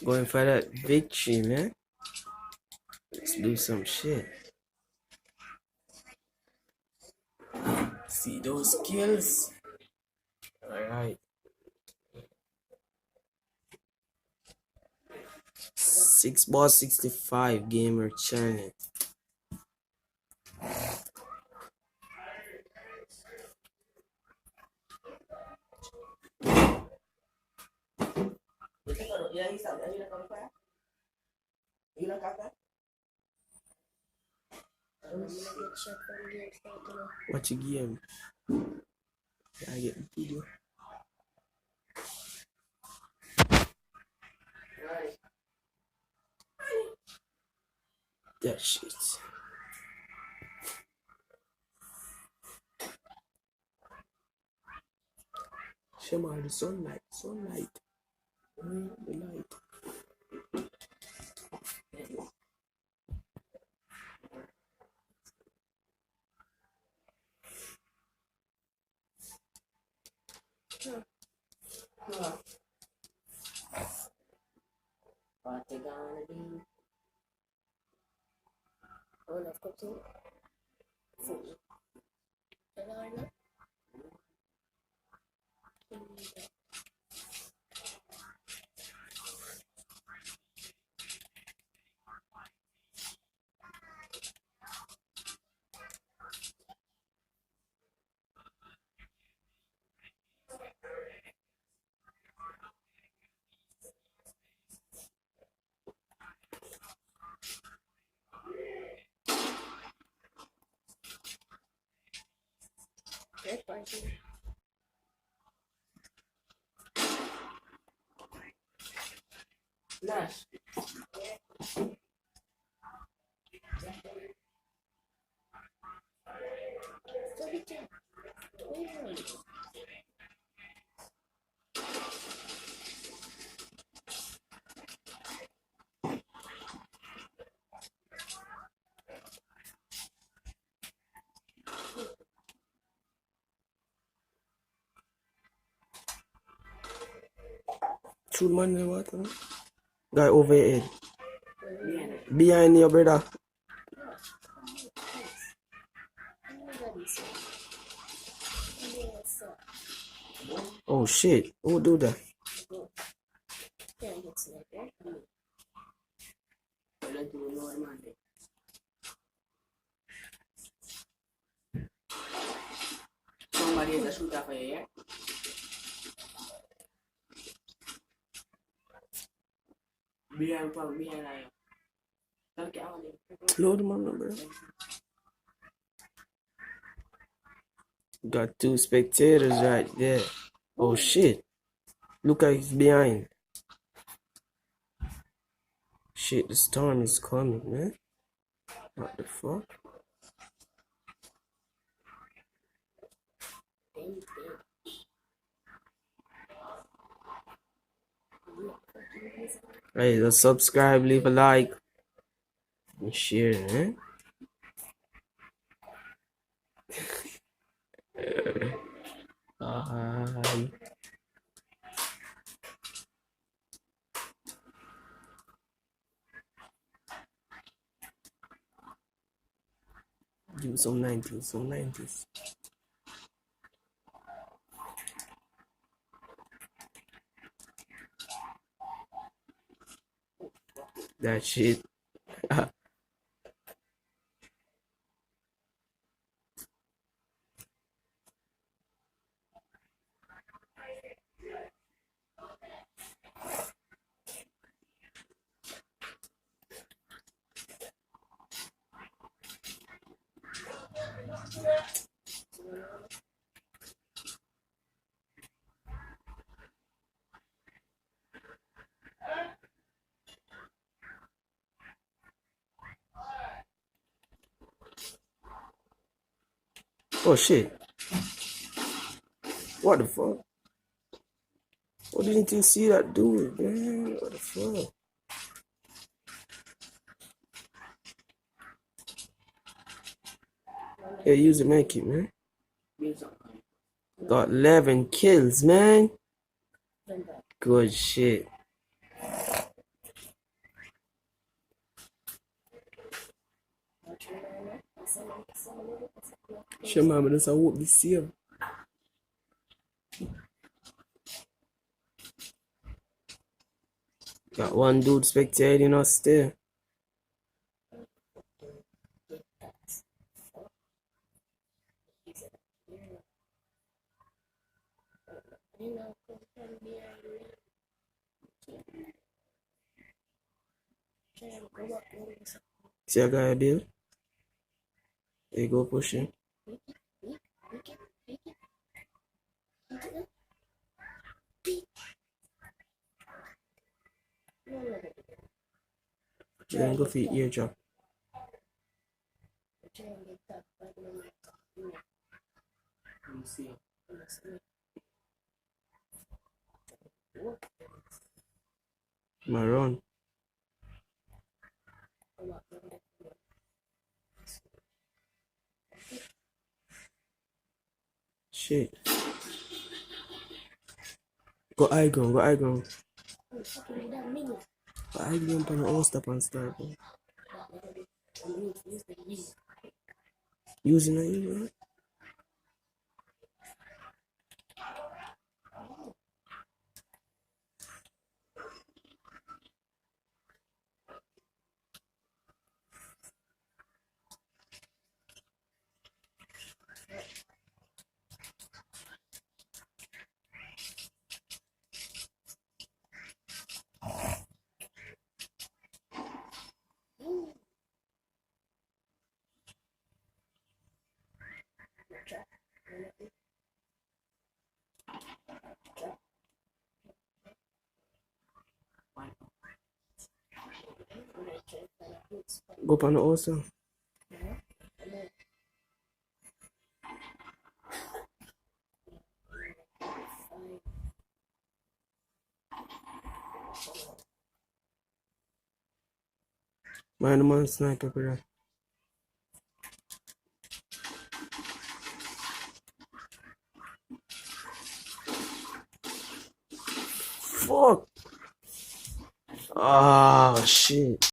Going for that victory, man. Let's do some shit. See those skills. Alright. 6ball65 gamer channel. Watch a game. I get the video. That shit. Shema, the sunlight. The light. Nash. Shoot man, what? Guy over your head. Behind your brother. Oh shit. Who do that? Somebody is a shooter for you, yeah? Behind Load man, bro. Got two spectators right there. Oh shit. Look at he's behind. Shit, the storm is coming, man. What the fuck? Hey, just subscribe, leave a like, and share, man. Bye. Give me some 90s. That shit. Oh shit. What the fuck? What didn't you see that dude, man? What the fuck? Yeah, use the make it, man. Got 11 kills, man. Good shit. Shema, that's I hope this year. Got one dude spectating us still. See a guy, Bill? There you go, pushing. Then go for your ear drop. Maroon. Shit. Go high ground, go high ground. Go high ground on the all stop and start, bro. Using it, you know? Go up on the also. Man, the man sniper, brother. Fuck. Ah, shit.